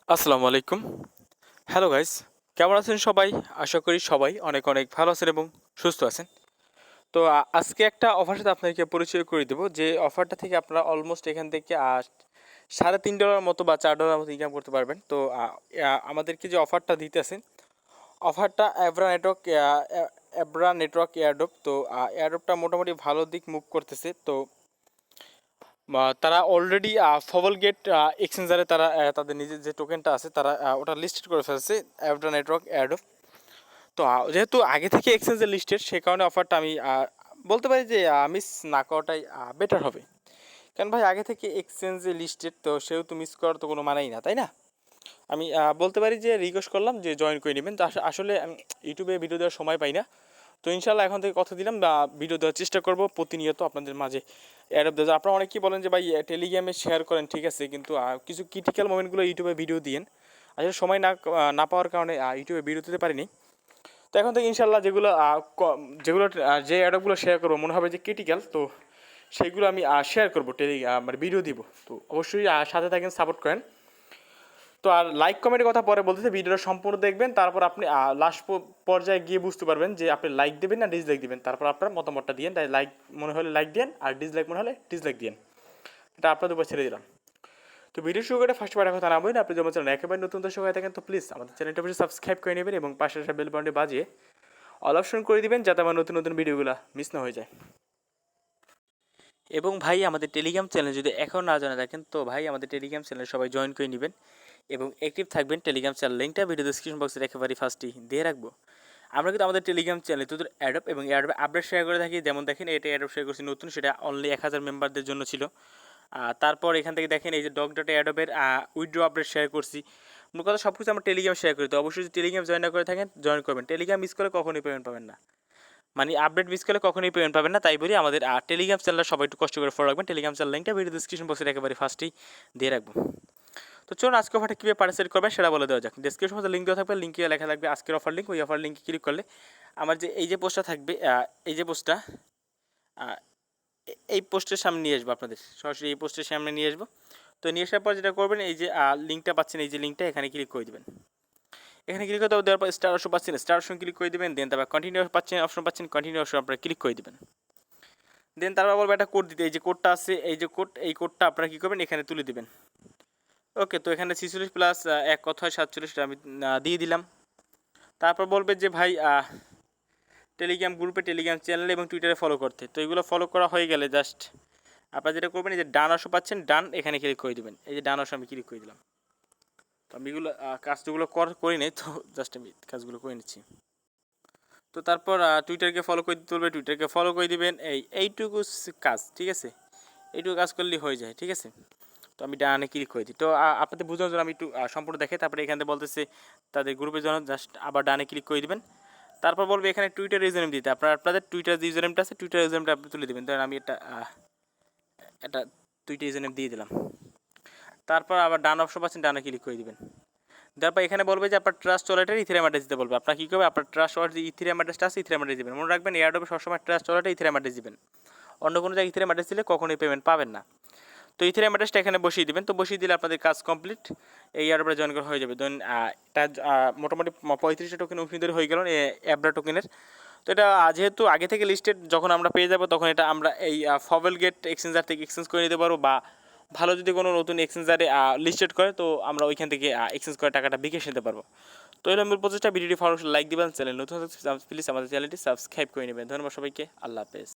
আসসালামু আলাইকুম। Hello guys, কেমন আছেন সবাই? আশা করি সবাই অনেক অনেক ভালো আছেন এবং সুস্থ আছেন। তো আজকে একটা অফারের সাথে আপনাদেরকে পরিচয় করে দেবো, যে অফারটা থেকে আপনারা অলমোস্ট এখান থেকে $3.5 মতো বা $4 মতো ইনকাম করতে পারবেন। তো আমাদেরকে যে অফারটা দিতেছেন, অফারটা এব্রা নেটওয়ার্ক এয়ারড্রপ। তো এয়ারড্রপটা মোটামুটি ভালো দিক মুভ করতেছে। তো তারা অলরেডি ফবল গেট এক্সচেঞ্জারে তারা তাদের নিজের যে টোকেনটা আছে তারা ওটা লিস্টেড করে ফেলছে, অ্যাভডা নেটওয়ার্ক অ্যাডপ। তো যেহেতু আগে থেকে এক্সচেঞ্জে লিস্টেড, সে কারণে অফারটা আমি বলতে পারি যে মিস না করাটাই বেটার হবে। কারণ ভাই, আগে থেকে এক্সচেঞ্জে লিস্টেড, তো সেহেতু মিস করার তো কোনো মানেই না, তাই না? আমি বলতে পারি যে রিকোয়েস্ট করলাম যে জয়েন করে নেবেন। তো আসলে আমি ইউটিউবে ভিডিও দেওয়ার সময় পাই না। তো ইনশাল্লাহ এখন থেকে কথা দিলাম, বা ভিডিও দেওয়ার চেষ্টা করব প্রতিনিয়ত আপনাদের মাঝে অ্যাডপ দেওয়া। আপনারা অনেকেই বলেন যে ভাই টেলিগ্রামে শেয়ার করেন, ঠিক আছে, কিন্তু কিছু ক্রিটিক্যাল মোমেন্টগুলো ইউটিউবে ভিডিও দিয়েন। আসলে সময় না পাওয়ার কারণে ইউটিউবে ভিডিও দিতে পারিনি। তো এখন থেকে ইনশাল্লাহ যেগুলো যে অ্যাডপগুলো শেয়ার করবো মনে হবে যে ক্রিটিক্যাল, তো সেইগুলো আমি শেয়ার করবো, মানে ভিডিও দিব। তো অবশ্যই সাথে থাকেন, সাপোর্ট করেন। তো আর লাইক কমেন্টের কথা পরে বলতেছে, ভিডিওটা সম্পূর্ণ দেখবেন, তারপর আপনি লাস্ট পর্যায়ে গিয়ে বুঝতে পারবেন যে আপনি লাইক দেবেন না ডিসলাইক দেবেন। তারপর আপনার মতামতটা দিন, তাই লাইক মনে হলে লাইক দিন, আর ডিসলাইক মনে হলে ডিসলাইক দিন। এটা আপনাদের উপর ছেড়ে দিলাম। তো ভিডিও শুরু করে ফার্স্ট পার্টের কথা না বলি, আপনি যেমন চ্যানেল একেবারে নতুন দর্শক হয়ে থাকেন, তো প্লিজ আমাদের চ্যানেলটা অবশ্যই সাবস্ক্রাইব করে নেবেন এবং পাশে আসা বেল বাটনটি বাজিয়ে অল অপশন করে দিবেন, যাতে আমার নতুন নতুন ভিডিওগুলো মিস না হয়ে যায়। এবং ভাই, আমাদের টেলিগ্রাম চ্যানেল যদি এখন না জানা থাকেন, তো ভাই আমাদের টেলিগ্রাম চ্যানেল সবাই জয়েন করে নেবেন এবং অ্যাক্টিভ থাকবেন। টেলিগ্রাম চ্যানেল লিঙ্কটা ভিডিও ডিসক্রিপশন বক্সের একেবারে ফার্স্টেই দিয়ে রাখবো। আমরা কিন্তু আমাদের টেলিগ্রাম চ্যানেলে তো অ্যাডপ এবং অ্যাডপ আপডেট শেয়ার করে থাকি। যেমন দেখেন, এটা অ্যাডপ শেয়ার করছি নতুন, সেটা অনলি 1000 মেম্বারদের জন্য ছিল। তারপর এখান থেকে দেখেন, এই যে ডগ ডট অ্যাডপের উইথড্র আপডেট শেয়ার করছি। মূল কথা, সব কিছু আমরা টেলিগ্রাম শেয়ার করি। তো অবশ্যই যদি টেলিগ্রাম জয়েন না করে থাকেন, জয়েন করবেন। টেলিগ্রাম মিস করে কখনোই পেমেন্ট পাবেন না, মানে আপডেট মিস করলে কখনোই পেমেন্ট পাবেন না। তাই বলি, আমাদের টেলিগ্রাম চ্যানেলটা সবাই একটু কষ্ট করে ফলো রাখবেন। টেলিগ্রাম চ্যানেল লিঙ্কটা ভিডিও ডিসক্রিপশন বক্সের একেবারে ফার্স্টেই দিয়ে রাখবো। তো চলুন আজকে অফারটা কীভাবে পার্টিসিপেট করবেন সেটা বলে দেওয়া যাক। ডিসক্রিপশন বক্সে লিঙ্ক দেওয়া থাকবে, লিঙ্কে লেখা থাকবে আজকের অফার লিঙ্ক। ওই অফার লিঙ্কে ক্লিক করলে আমার যে এই যে পোস্টটা থাকবে, এই যে পোস্টটা, এই পোস্টের সামনে নিয়ে আসবো, আপনাদের সরাসরি এই পোস্টের সামনে নিয়ে আসবো। তো নিয়ে আসার পর যেটা করবেন, এই যে লিঙ্কটা পাচ্ছেন, এই যে লিঙ্কটা, এখানে ক্লিক করে দেবেন। এখানে ক্লিক করে দেওয়ার পর স্টার অপশন পাচ্ছেন, স্টার অপশন ক্লিক করে দেবেন। দেন তারপর কন্টিনিউ অপশন পাচ্ছেন, কন্টিনিউ অপশন আপনারা ক্লিক করে দেবেন। দেন তারপর বলবো একটা কোড দিতে, এই যে কোডটা আছে, এই যে কোড, এই কোডটা আপনারা কী করবেন, এখানে তুলে দেবেন। ওকে, তো এখানে 46 প্লাস 1 কত হয় 47, আমি দিয়ে দিলাম। তারপর বলবে যে ভাই টেলিগ্রাম গ্রুপে, টেলিগ্রাম চ্যানেলে এবং টুইটারে ফলো করতে। তো এগুলো ফলো করা হয়ে গেলে জাস্ট আপনারা যেটা করবেন, এই যে ডান অংশ পাচ্ছেন, ডান, এখানে ক্লিক করে দেবেন। এই যে ডান অংশ আমি ক্লিক করে দিলাম। তো আমি এগুলো কাজগুলো করি নাই, তো জাস্ট আমি কাজগুলো করে নিচ্ছি। তো তারপর টুইটারকে ফলো করে দিতে বলবে, টুইটারকে ফলো করে দিবেন। এইটুকু কাজ, ঠিক আছে, এইটুকু কাজ করলেই হয়ে যায়, ঠিক আছে। তো আমি ডানে ক্লিক করে দিই। তো আপনাদের বোঝানোর জন্য আমি একটু সম্পূর্ণ দেখে, তারপরে এখানে বলতেছে তাদের গ্রুপের জন্য জাস্ট আবার ডানে ক্লিক করে দিবেন। তারপর বলবে এখানে টুইটার ইউজারনেম দিতে, আপনাদের টুইটার যে ইউজারনেমটা আছে, টুইটার ইউজারনেমটা আপনি তুলে দেবেন। ধরেন আমি এটা টুইটার ইউজারনেম দিয়ে দিলাম। তারপর আবার ডান অপশন পাচ্ছেন, ডানে ক্লিক করে দিবেন। তারপর এখানে বলবে যে আপনার ট্রাস্ট ওয়ালেটের ইথেরিয়াম অ্যাড্রেস দিতে বলবে। আপনার কী করবে, আপনার ট্রাস্ট ওয়ালেট যে ইথেরিয়াম অ্যাড্রেসটা আছে, ইথেরিয়াম অ্যাড্রেস দিবেন। মনে রাখবেন, এয়ারড্রপে সবসময় ট্রাস্ট ওয়ালেটে ইথেরিয়াম অ্যাড্রেস দিবেন। অন্য কোনো জায়গায় ইথেরিয়াম অ্যাড্রেস দিলে কখনোই পেমেন্ট পাবেন না। তো ইথেরিয়াম অ্যাড্রেসটা এখানে বসিয়ে দিবেন। তো বসিয়ে দিলে আপনাদের কাজ কমপ্লিট, এই এয়ারড্রপে জয়েন করা হয়ে যাবে। ধরুন এটা মোটামুটি 35টা টোকেন উঠে হয়ে গেল অ্যাবরা টোকেনের। তো এটা যেহেতু আগে থেকে লিস্টেড, যখন আমরা পেয়ে যাব তখন এটা আমরা এই ফবেল গেট এক্সচেঞ্জার থেকে এক্সচেঞ্জ করে নিতে পারবো, বা ভালো যদি কোনো নতুন এক্সচেঞ্জারে লিস্টেড করে, তো আমরা ওইখান থেকে এক্সচেঞ্জ করে টাকাটা বিকাশ নিতে পারবো। তো এই মূল প্রচেষ্টা। ভিডিওটি ফলো লাইক দিবেন, চ্যানেল নতুন প্লিজ আমাদের চ্যানেলটি সাবস্ক্রাইব করে নেবেন। ধন্যবাদ সবাইকে, আল্লাহ হাফেজ।